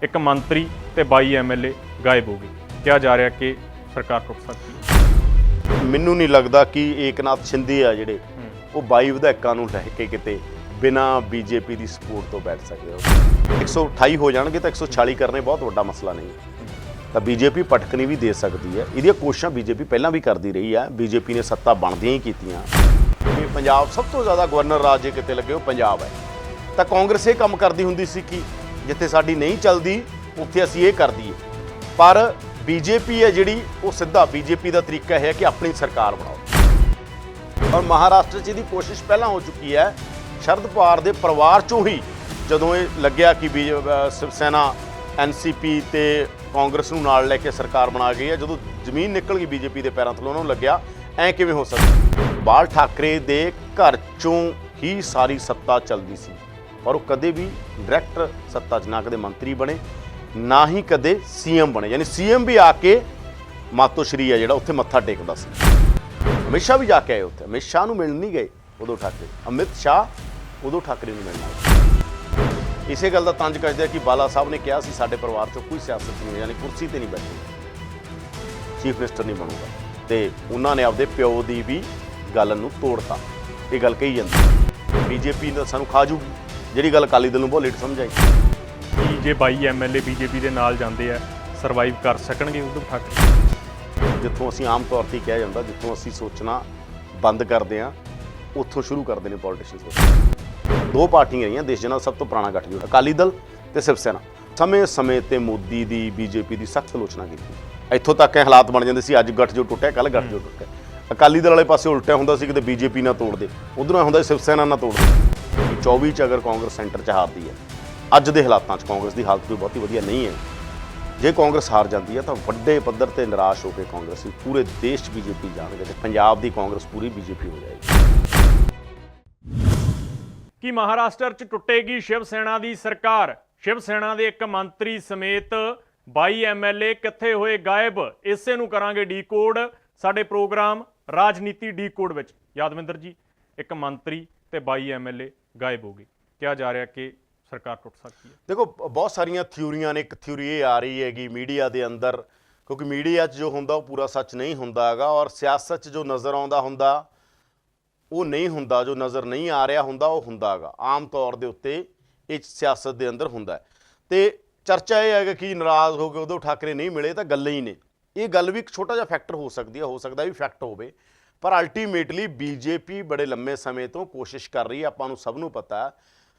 एक मंत्री ते 22 MLA गायब हो गए। ਕਿਹਾ ਜਾ ਰਿਹਾ ਕਿ ਸਰਕਾਰ ਟੁੱਟ ਸਕਦੀ ਹੈ। ਮੈਨੂੰ ਨਹੀਂ ਲੱਗਦਾ ਕਿ ਏਕਨਾਥ ਸ਼ਿੰਦੇ ਆ ਜਿਹੜੇ ਉਹ 22 ਵਿਧਾਇਕਾਂ ਨੂੰ ਲੈ ਕੇ ਕਿਤੇ ਬਿਨਾਂ ਬੀਜੇਪੀ ਦੀ ਸਪੋਰਟ ਤੋਂ ਬੈਠ ਸਕਦੇ ਹੋ। 128 ਹੋ ਜਾਣਗੇ ਤਾਂ 146 ਕਰਨੇ ਬਹੁਤ ਵੱਡਾ ਮਸਲਾ ਨਹੀਂ ਤਾਂ ਬੀਜੇਪੀ ਪਟਕਣੀ ਵੀ ਦੇ ਸਕਦੀ ਹੈ। ਇਹਦੀਆਂ ਕੋਸ਼ਿਸ਼ਾਂ ਬੀਜੇਪੀ ਪਹਿਲਾਂ ਵੀ ਕਰਦੀ ਰਹੀ ਹੈ। ਬੀਜੇਪੀ ਨੇ ਸੱਤਾ ਬਣਦੀਆਂ ਹੀ ਕੀਤੀਆਂ ਕਿ ਪੰਜਾਬ ਸਭ ਤੋਂ ਜ਼ਿਆਦਾ ਗਵਰਨਰ ਰਾਜ ਜੇ ਕਿਤੇ ਲੱਗੇ ਉਹ ਪੰਜਾਬ ਹੈ। ਤਾਂ ਕਾਂਗਰਸ ਇਹ ਕੰਮ ਕਰਦੀ ਹੁੰਦੀ ਸੀ ਕਿ ਜਿੱਥੇ ਸਾਡੀ ਨਹੀਂ ਚੱਲਦੀ ਉੱਥੇ ਅਸੀਂ ਇਹ ਕਰ ਦਈਏ, ਪਰ ਬੀਜੇਪੀ ਹੈ ਜਿਹੜੀ ਉਹ ਸਿੱਧਾ ਬੀਜੇਪੀ ਦਾ ਤਰੀਕਾ ਇਹ ਹੈ ਕਿ ਆਪਣੀ ਸਰਕਾਰ ਬਣਾਓ। ਔਰ ਮਹਾਰਾਸ਼ਟਰ 'ਚ ਇਹਦੀ ਕੋਸ਼ਿਸ਼ ਪਹਿਲਾਂ ਹੋ ਚੁੱਕੀ ਹੈ। ਸ਼ਰਦ ਪਵਾਰ ਦੇ ਪਰਿਵਾਰ 'ਚੋਂ ਹੀ ਜਦੋਂ ਇਹ ਲੱਗਿਆ ਕਿ ਸ਼ਿਵ ਸੈਨਾ NCP ਤੇ ਕਾਂਗਰਸ ਨੂੰ ਨਾਲ ਲੈ ਕੇ ਸਰਕਾਰ ਬਣਾ ਗਈ ਹੈ, ਜਦੋਂ ਜ਼ਮੀਨ ਨਿਕਲ ਗਈ ਬੀਜੇਪੀ ਦੇ ਪੈਰਾਂ ਥੱਲੋਂ ਉਹਨਾਂ ਨੂੰ ਲੱਗਿਆ ਐਂ ਕਿਵੇਂ ਹੋ ਸਕਦਾ। ਬਾਲ ਠਾਕਰੇ ਦੇ ਘਰ 'ਚੋਂ ਹੀ ਸਾਰੀ ਸੱਤਾ ਚੱਲਦੀ ਸੀ, ਪਰ ਉਹ ਕਦੇ ਵੀ ਡਾਇਰੈਕਟ ਸੱਤਾ 'ਚ ਨਾ ਕਦੇ ਮੰਤਰੀ ਬਣੇ ਨਾ ਹੀ ਕਦੇ CM ਬਣੇ। ਯਾਨੀ CM ਵੀ ਆ ਕੇ ਮਾਤੋਸ਼ਰੀ ਹੈ ਜਿਹੜਾ ਉੱਥੇ ਮੱਥਾ ਟੇਕਦਾ ਸੀ। ਅਮਿਤ ਸ਼ਾਹ ਵੀ ਜਾ ਕੇ ਆਏ ਉੱਥੇ। ਅਮਿਤ ਸ਼ਾਹ ਨੂੰ ਮਿਲਣ ਨਹੀਂ ਗਏ ਉਦੋਂ ਠਾਕਰੇ, ਅਮਿਤ ਸ਼ਾਹ ਉਦੋਂ ਠਾਕਰੇ ਨੂੰ ਮਿਲਣ ਆਏ। ਇਸੇ ਗੱਲ ਦਾ ਤੰਜ ਕੱਢਦੇ ਕਿ ਬਾਲਾ ਸਾਹਿਬ ਨੇ ਕਿਹਾ ਸੀ ਸਾਡੇ ਪਰਿਵਾਰ 'ਚੋਂ ਕੋਈ ਸਿਆਸਤ ਨਹੀਂ, ਯਾਨੀ ਕੁਰਸੀ ਤੇ ਨਹੀਂ ਬੈਠੇ, ਚੀਫ ਮਿਨਿਸਟਰ ਨਹੀਂ ਬਣੂਗਾ, ਤੇ ਉਹਨਾਂ ਨੇ ਆਪਦੇ ਪਿਓ ਦੀ ਵੀ ਗੱਲ ਨੂੰ ਤੋੜਤਾ। ਇਹ ਗੱਲ ਕਹੀ ਜਾਂਦੀ ਬੀਜੇਪੀ ਨੇ ਸਾਨੂੰ ਖਾ ਜੂਗੀ, ਜਿਹੜੀ ਗੱਲ ਅਕਾਲੀ ਦਲ ਨੂੰ ਬਹੁਤ ਲੇਟ ਸਮਝ ਆਈ। ਕਿ ਜੇ 22 MLA ਬੀਜੇਪੀ ਦੇ ਨਾਲ ਜਾਂਦੇ ਆ ਸਰਵਾਈਵ ਕਰ ਸਕਣਗੇ ਉਦੋਂ ਠਾਕਰੇ? ਜਿੱਥੋਂ ਅਸੀਂ ਆਮ ਤੌਰ ਤੇ ਕਿਹਾ ਜਾਂਦਾ, ਜਿੱਥੋਂ ਅਸੀਂ ਸੋਚਣਾ ਬੰਦ ਕਰਦੇ ਹਾਂ ਉੱਥੋਂ ਸ਼ੁਰੂ ਕਰਦੇ ਨੇ ਪੋਲੀਟੀਸ਼ੀਅਨਸ। ਦੋ ਪਾਰਟੀਆਂ ਰਹੀਆਂ ਦੇਸ਼ ਦੇ ਨਾਲ ਸਭ ਤੋਂ ਪੁਰਾਣਾ ਗੱਠਜੋੜ, ਅਕਾਲੀ ਦਲ ਤੇ ਸ਼ਿਵ ਸੈਨਾ। ਸਮੇਂ ਤੇ ਮੋਦੀ ਦੀ ਬੀਜੇਪੀ ਦੀ ਸਖਤ ਆਲੋਚਨਾ ਕੀਤੀ। ਇੱਥੋਂ ਤੱਕ ਇਹ ਹਾਲਾਤ ਬਣ ਜਾਂਦੇ ਸੀ, ਅੱਜ ਗੱਠਜੋੜ ਟੁੱਟਿਆ, ਕੱਲ੍ਹ ਗੱਠਜੋੜ ਟੁੱਟਿਆ। ਅਕਾਲੀ ਦਲ ਵਾਲੇ ਪਾਸੇ ਉਲਟਿਆ ਹੁੰਦਾ ਸੀ, ਕਿਤੇ ਬੀਜੇਪੀ ਨਾਲ ਤੋੜਦੇ, ਉਧਰੋਂ ਹੁੰਦਾ ਸ਼ਿਵ ਸੈਨਾ ਨਾਲ ਤੋੜਦੇ। 24 'ਚ ਅਗਰ ਕਾਂਗਰਸ ਸੈਂਟਰ 'ਚ ਹਾਰਦੀ ਹੈ, ਅੱਜ ਦੇ ਹਾਲਾਤਾਂ 'ਚ ਕਾਂਗਰਸ ਦੀ ਹਾਲਤ ਕੋਈ ਬਹੁਤੀ ਵਧੀਆ ਨਹੀਂ ਹੈ। ਜੇ ਕਾਂਗਰਸ ਹਾਰ ਜਾਂਦੀ ਹੈ ਤਾਂ ਵੱਡੇ ਪੱਧਰ ਤੇ ਨਿਰਾਸ਼ ਹੋ ਕੇ ਕਾਂਗਰਸੀ ਪੂਰੇ ਦੇਸ਼ 'ਚ ਬੀਜੇਪੀ ਜਾਣਗੇ ਤੇ ਪੰਜਾਬ ਦੀ ਕਾਂਗਰਸ ਪੂਰੀ ਬੀਜੇਪੀ ਹੋ ਜਾਏਗੀ। ਕਿ ਮਹਾਰਾਸ਼ਟਰ 'ਚ ਟੁੱਟੇਗੀ ਸ਼ਿਵ ਸੈਨਾ ਦੀ ਸਰਕਾਰ? ਸ਼ਿਵ ਸੈਨਾ ਦੇ ਇੱਕ ਮੰਤਰੀ ਸਮੇਤ 22 MLA ਕਿੱਥੇ ਹੋਏ ਗਾਇਬ? ਇਸੇ ਨੂੰ ਕਰਾਂਗੇ ਡੀਕੋਡ ਸਾਡੇ ਪ੍ਰੋਗਰਾਮ ਰਾਜਨੀਤੀ ਡੀਕੋਡ ਵਿੱਚ। ਯਾਦਵਿੰਦਰ ਜੀ, ਇੱਕ ਮੰਤਰੀ ਤੇ 22 MLA ਗਾਇਬ ਹੋ ਗਏ। ਕਿਹਾ ਜਾ ਰਿਹਾ ਕਿ ਸਰਕਾਰ ਟੁੱਟ ਸਕਦੀ ਹੈ। ਦੇਖੋ, ਬਹੁਤ ਸਾਰੀਆਂ ਥਿਊਰੀਆਂ ਨੇ। ਇੱਕ ਥਿਊਰੀ ਇਹ ਆ ਰਹੀ ਹੈਗੀ ਮੀਡੀਆ ਦੇ ਅੰਦਰ, ਕਿਉਂਕਿ ਮੀਡੀਆ 'ਚ ਜੋ ਹੁੰਦਾ ਉਹ ਪੂਰਾ ਸੱਚ ਨਹੀਂ ਹੁੰਦਾ ਹੈਗਾ, ਔਰ ਸਿਆਸਤ 'ਚ ਜੋ ਨਜ਼ਰ ਆਉਂਦਾ ਹੁੰਦਾ ਉਹ ਨਹੀਂ ਹੁੰਦਾ, ਜੋ ਨਜ਼ਰ ਨਹੀਂ ਆ ਰਿਹਾ ਹੁੰਦਾ ਉਹ ਹੁੰਦਾ ਹੈਗਾ। ਆਮ ਤੌਰ ਦੇ ਉੱਤੇ ਇਹ ਸਿਆਸਤ ਦੇ ਅੰਦਰ ਹੁੰਦਾ ਹੈ। ਤੇ ਚਰਚਾ ਇਹ ਹੈਗਾ ਕਿ ਨਾਰਾਜ਼ ਹੋ ਕੇ ਉਦੋਂ ਠਾਕਰੇ ਨਹੀਂ ਮਿਲੇ ਤਾਂ ਗੱਲਾਂ ਹੀ ਨੇ। ਇਹ ਗੱਲ ਵੀ ਇੱਕ ਛੋਟਾ ਜਿਹਾ ਫੈਕਟਰ ਹੋ ਸਕਦੀ ਹੈ, ਹੋ ਸਕਦਾ ਵੀ ਫੈਕਟ ਹੋਵੇ, ਪਰ ਅਲਟੀਮੇਟਲੀ ਬੀਜੇਪੀ ਬੜੇ ਲੰਮੇ ਸਮੇਂ ਤੋਂ ਕੋਸ਼ਿਸ਼ ਕਰ ਰਹੀ ਹੈ। ਆਪਾਂ ਨੂੰ ਸਭ ਨੂੰ ਪਤਾ ਹੈ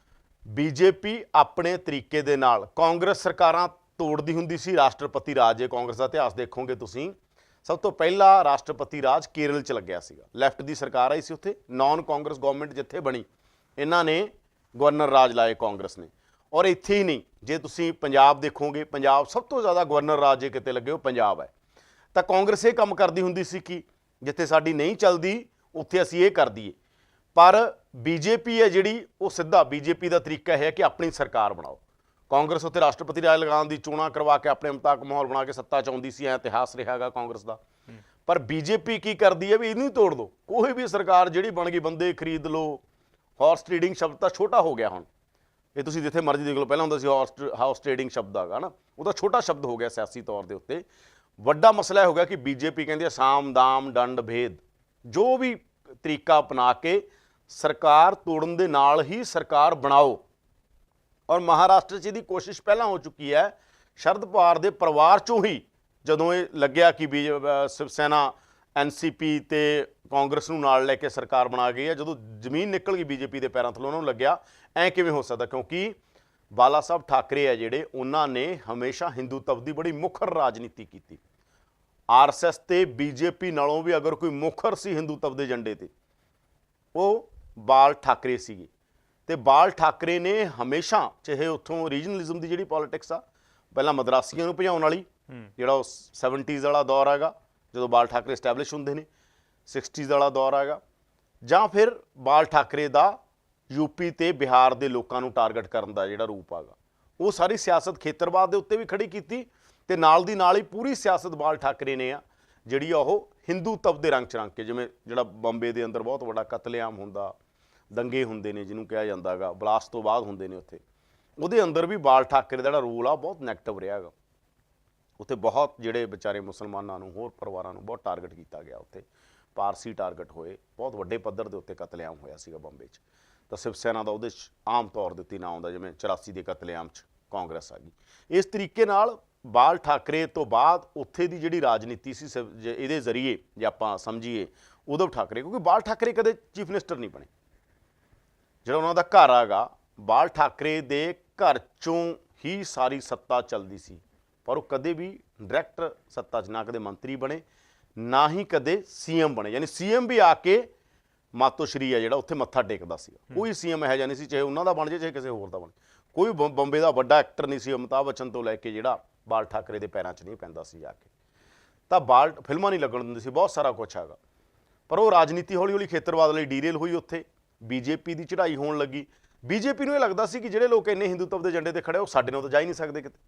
ਬੀਜੇਪੀ ਆਪਣੇ ਤਰੀਕੇ ਦੇ ਨਾਲ ਕਾਂਗਰਸ ਸਰਕਾਰਾਂ ਤੋੜਦੀ ਹੁੰਦੀ ਸੀ। ਰਾਸ਼ਟਰਪਤੀ ਰਾਜ, ਜੇ ਕਾਂਗਰਸ ਦਾ ਇਤਿਹਾਸ ਦੇਖੋਗੇ ਤੁਸੀਂ, ਸਭ ਤੋਂ ਪਹਿਲਾ ਰਾਸ਼ਟਰਪਤੀ ਰਾਜ ਕੇਰਲ 'ਚ ਲੱਗਿਆ ਸੀਗਾ। ਲੈਫਟ ਦੀ ਸਰਕਾਰ ਆਈ ਸੀ ਉੱਥੇ, ਨਾਨ ਕਾਂਗਰਸ ਗਵਰਨਮੈਂਟ ਜਿੱਥੇ ਬਣੀ, ਇਹਨਾਂ ਨੇ ਗਵਰਨਰ ਰਾਜ ਲਾਏ ਕਾਂਗਰਸ ਨੇ। ਔਰ ਇੱਥੇ ਹੀ ਨਹੀਂ, ਜੇ ਤੁਸੀਂ ਪੰਜਾਬ ਦੇਖੋਗੇ, ਪੰਜਾਬ ਸਭ ਤੋਂ ਜ਼ਿਆਦਾ ਗਵਰਨਰ ਰਾਜ ਜੇ ਕਿਤੇ ਲੱਗੇ ਉਹ ਪੰਜਾਬ ਹੈ। ਤਾਂ ਕਾਂਗਰਸ ਇਹ ਕੰਮ ਕਰਦੀ ਹੁੰਦੀ ਸੀ ਕਿ ਜਿੱਥੇ ਸਾਡੀ ਨਹੀਂ ਚੱਲਦੀ ਉੱਥੇ ਅਸੀਂ ਇਹ ਕਰ ਦਈਏ, ਪਰ ਬੀਜੇਪੀ ਹੈ ਜਿਹੜੀ ਉਹ ਸਿੱਧਾ ਬੀਜੇਪੀ ਦਾ ਤਰੀਕਾ ਇਹ ਹੈ ਕਿ ਆਪਣੀ ਸਰਕਾਰ ਬਣਾਓ। ਕਾਂਗਰਸ ਉੱਤੇ ਰਾਸ਼ਟਰਪਤੀ ਰਾਜ ਲਗਾਉਣ ਦੀ, ਚੋਣਾਂ ਕਰਵਾ ਕੇ ਆਪਣੇ ਮੁਤਾਬਕ ਮਾਹੌਲ ਬਣਾ ਕੇ ਸੱਤਾ 'ਚ ਆਉਂਦੀ ਸੀ, ਐਂ ਇਤਿਹਾਸ ਰਿਹਾ ਹੈਗਾ ਕਾਂਗਰਸ ਦਾ। ਪਰ ਬੀਜੇਪੀ ਕੀ ਕਰਦੀ ਹੈ ਵੀ ਇਹਨੂੰ ਹੀ ਤੋੜ ਦਿਓ। ਕੋਈ ਵੀ ਸਰਕਾਰ ਜਿਹੜੀ ਬਣ ਗਈ, ਬੰਦੇ ਖਰੀਦ ਲਓ। ਹਾਰਸ ਟ੍ਰੇਡਿੰਗ ਸ਼ਬਦ ਤਾਂ ਛੋਟਾ ਹੋ ਗਿਆ ਹੁਣ, ਇਹ ਤੁਸੀਂ ਜਿੱਥੇ ਮਰਜ਼ੀ ਦੇਖ ਲਓ। ਪਹਿਲਾਂ ਹੁੰਦਾ ਸੀ ਹਾਰਸ ਟ੍ਰੇਡਿੰਗ ਸ਼ਬਦ ਹੈਗਾ ਨਾ, ਉਹਦਾ ਛੋਟਾ ਸ਼ਬਦ ਹੋ ਗਿਆ ਸਿਆਸੀ ਤੌਰ ਦੇ ਉੱਤੇ। ਵੱਡਾ ਮਸਲਾ ਹੋ ਗਿਆ ਕਿ ਬੀਜੇਪੀ ਕਹਿੰਦੀ ਹੈ ਸਾਮ ਦਾਮ ਦੰਡ ਭੇਦ, ਜੋ ਵੀ ਤਰੀਕਾ ਅਪਣਾ ਕੇ ਸਰਕਾਰ ਤੋੜਨ ਦੇ ਨਾਲ ਹੀ ਸਰਕਾਰ ਬਣਾਓ। ਔਰ ਮਹਾਰਾਸ਼ਟਰ 'ਚ ਇਹਦੀ ਕੋਸ਼ਿਸ਼ ਪਹਿਲਾਂ ਹੋ ਚੁੱਕੀ ਹੈ। ਸ਼ਰਦ ਪਵਾਰ ਦੇ ਪਰਿਵਾਰ 'ਚੋਂ ਹੀ ਜਦੋਂ ਇਹ ਲੱਗਿਆ ਕਿ ਸ਼ਿਵ ਸੈਨਾ NCP ਤੇ ਕਾਂਗਰਸ ਨੂੰ ਨਾਲ ਲੈ ਕੇ ਸਰਕਾਰ ਬਣਾ ਗਈ ਹੈ, ਜਦੋਂ ਜ਼ਮੀਨ ਨਿਕਲ ਗਈ ਬੀਜੇਪੀ ਦੇ ਪੈਰਾਂ ਥੱਲੋਂ ਉਹਨਾਂ ਨੂੰ ਲੱਗਿਆ ਐਂ ਕਿਵੇਂ ਹੋ ਸਕਦਾ। ਕਿਉਂਕਿ ਬਾਲਾ ਸਾਹਿਬ ਠਾਕਰੇ ਆ ਜਿਹੜੇ, ਉਹਨਾਂ ਨੇ ਹਮੇਸ਼ਾ ਹਿੰਦੂਤਵ ਦੀ ਬੜੀ ਮੁਖਰ ਰਾਜਨੀਤੀ ਕੀਤੀ। RSS ਤੇ ਬੀਜੇਪੀ ਨਾਲੋਂ ਵੀ ਅਗਰ ਕੋਈ ਮੁਖਰ ਸੀ ਹਿੰਦੂਤਵ ਦੇ ਏਜੰਡੇ ਤੇ, ਉਹ ਬਾਲ ਠਾਕਰੇ ਸੀਗੇ। ਤੇ ਬਾਲ ਠਾਕਰੇ ਨੇ ਹਮੇਸ਼ਾ, ਚਾਹੇ ਉੱਥੋਂ ਰੀਜਨਲਿਜ਼ਮ ਦੀ ਜਿਹੜੀ ਪੋਲੀਟਿਕਸ ਆ, ਪਹਿਲਾਂ ਮਦਰਾਸੀਆਂ ਨੂੰ ਭਜਾਉਣ ਵਾਲੀ, ਜਿਹੜਾ ਉਹ 70s ਵਾਲਾ ਦੌਰ ਹੈਗਾ ਜਦੋਂ ਬਾਲ ਠਾਕਰੇ ਸਟੈਬਲਿਸ਼ ਹੁੰਦੇ ਨੇ, 60s ਵਾਲਾ ਦੌਰ ਹੈਗਾ, ਜਾਂ ਫਿਰ ਬਾਲ ਠਾਕਰੇ ਦਾ UP ਤੇ ਬਿਹਾਰ ਦੇ ਲੋਕਾਂ ਨੂੰ ਟਾਰਗੇਟ ਕਰਨ ਦਾ ਜਿਹੜਾ ਰੂਪ ਹੈਗਾ, ਉਹ ਸਾਰੀ ਸਿਆਸਤ ਖੇਤਰਵਾਦ ਦੇ ਉੱਤੇ ਵੀ ਖੜੀ ਕੀਤੀ। ਤੇ ਨਾਲ ਦੀ ਨਾਲ ਹੀ ਪੂਰੀ ਸਿਆਸਤ ਬਾਲ ਠਾਕਰੇ ਨੇ ਆ ਜਿਹੜੀ ਉਹ ਹਿੰਦੂਤਵ ਦੇ ਰੰਗ 'ਚ ਰੰਗ ਕੇ, ਜਿਵੇਂ ਜਿਹੜਾ ਬੰਬੇ ਦੇ ਅੰਦਰ ਬਹੁਤ ਵੱਡਾ ਕਤਲੇਆਮ ਹੁੰਦਾ, ਦੰਗੇ ਹੁੰਦੇ ਨੇ ਜਿਹਨੂੰ ਕਿਹਾ ਜਾਂਦਾ ਹੈਗਾ, ਬਲਾਸਟ ਤੋਂ ਬਾਅਦ ਹੁੰਦੇ ਨੇ ਉੱਥੇ, ਉਹਦੇ ਅੰਦਰ ਵੀ ਬਾਲ ਠਾਕਰੇ ਦਾ ਜਿਹੜਾ ਰੋਲ ਆ ਬਹੁਤ ਨੈਗੇਟਿਵ ਰਿਹਾ ਗਾ। ਉੱਥੇ ਬਹੁਤ ਜਿਹੜੇ ਵਿਚਾਰੇ ਮੁਸਲਮਾਨਾਂ ਨੂੰ, ਹੋਰ ਪਰਿਵਾਰਾਂ ਨੂੰ ਬਹੁਤ ਟਾਰਗੇਟ ਕੀਤਾ ਗਿਆ। ਉੱਥੇ ਪਾਰਸੀ ਟਾਰਗੇਟ ਹੋਏ, ਬਹੁਤ ਵੱਡੇ ਪੱਧਰ ਦੇ ਉੱਤੇ ਕਤਲੇਆਮ ਹੋਇਆ ਸੀਗਾ ਬੰਬੇ 'ਚ। ਤਾਂ ਸ਼ਿਵ ਸੈਨਾ ਦਾ ਉਹਦੇ 'ਚ ਆਮ ਤੌਰ ਦੇ ਉੱਤੇ ਨਾਂ ਆਉਂਦਾ, ਜਿਵੇਂ 84 ਦੇ ਕਤਲੇਆਮ 'ਚ ਕਾਂਗਰਸ ਆ ਗਈ। ਇਸ ਤਰੀਕੇ ਨਾਲ ਬਾਲ ਠਾਕਰੇ ਤੋਂ ਬਾਅਦ ਉੱਥੇ ਦੀ ਜਿਹੜੀ ਰਾਜਨੀਤੀ ਸੀ ਇਹਦੇ ਜ਼ਰੀਏ ਜੇ ਆਪਾਂ ਸਮਝੀਏ ਉद्धਵ ਠਾਕਰੇ, ਕਿਉਂਕਿ ਬਾਲ ਠਾਕਰੇ ਕਦੇ ਚੀਫ ਮਿਨਿਸਟਰ ਨਹੀਂ ਬਣੇ। ਜਿਹੜਾ ਉਹਨਾਂ ਦਾ ਘਰ ਆਗਾ, ਬਾਲ ਠਾਕਰੇ ਦੇ ਘਰ 'ਚੋਂ ਹੀ ਸਾਰੀ ਸੱਤਾ ਚੱਲਦੀ ਸੀ, ਪਰ ਉਹ ਕਦੇ ਵੀ ਡਾਇਰੈਕਟ ਸੱਤਾ 'ਚ ਨਾ ਕਦੇ ਮੰਤਰੀ ਬਣੇ, ਨਾ ਹੀ ਕਦੇ ਸੀਐਮ ਬਣੇ। ਯਾਨੀ ਸੀਐਮ ਵੀ ਆ ਕੇ ਮਾਤੋਸ਼ਰੀ ਆ ਜਿਹੜਾ ਉੱਥੇ ਮੱਥਾ ਟੇਕਦਾ ਸੀ। ਕੋਈ ਸੀਐਮ ਇਹੋ ਜਿਹਾ ਨਹੀਂ ਸੀ, ਚਾਹੇ ਉਹਨਾਂ ਦਾ ਬਣ ਜੇ ਚਾਹੇ ਕਿਸੇ ਹੋਰ ਦਾ ਬਣੇ। ਕੋਈ ਬੰਬੇ ਦਾ ਵੱਡਾ ਐਕਟਰ ਨਹੀਂ ਸੀ ਅਮਿਤਾਭ ਬੱਚਨ ਤੋਂ ਲੈ ਕੇ ਜਿਹੜਾ ਬਾਲ ਠਾਕਰੇ ਦੇ ਪੈਰਾਂ 'ਚ ਨਹੀਂ ਪੈਂਦਾ ਸੀ ਜਾ ਕੇ। ਤਾਂ ਬਾਲ ਫਿਲਮਾਂ ਨਹੀਂ ਲੱਗਣ ਦਿੰਦੇ ਸੀ, ਬਹੁਤ ਸਾਰਾ ਕੁਛ ਹੈਗਾ। ਪਰ ਉਹ ਰਾਜਨੀਤੀ ਹੌਲੀ ਹੌਲੀ ਖੇਤਰਵਾਦ ਲਈ ਡੀਰੇਲ ਹੋਈ। ਉੱਥੇ ਬੀਜੇਪੀ ਦੀ ਚੜ੍ਹਾਈ ਹੋਣ ਲੱਗੀ। ਬੀਜੇਪੀ ਨੂੰ ਇਹ ਲੱਗਦਾ ਸੀ ਕਿ ਜਿਹੜੇ ਲੋਕ ਇੰਨੇ ਹਿੰਦੂਤਵ ਦੇ ਏਜੰਡੇ ਤੇ ਖੜੇ ਉਹ ਸਾਡੇ ਨਾਲ ਤਾਂ ਜਾ ਹੀ ਨਹੀਂ ਸਕਦੇ ਕਿਤੇ।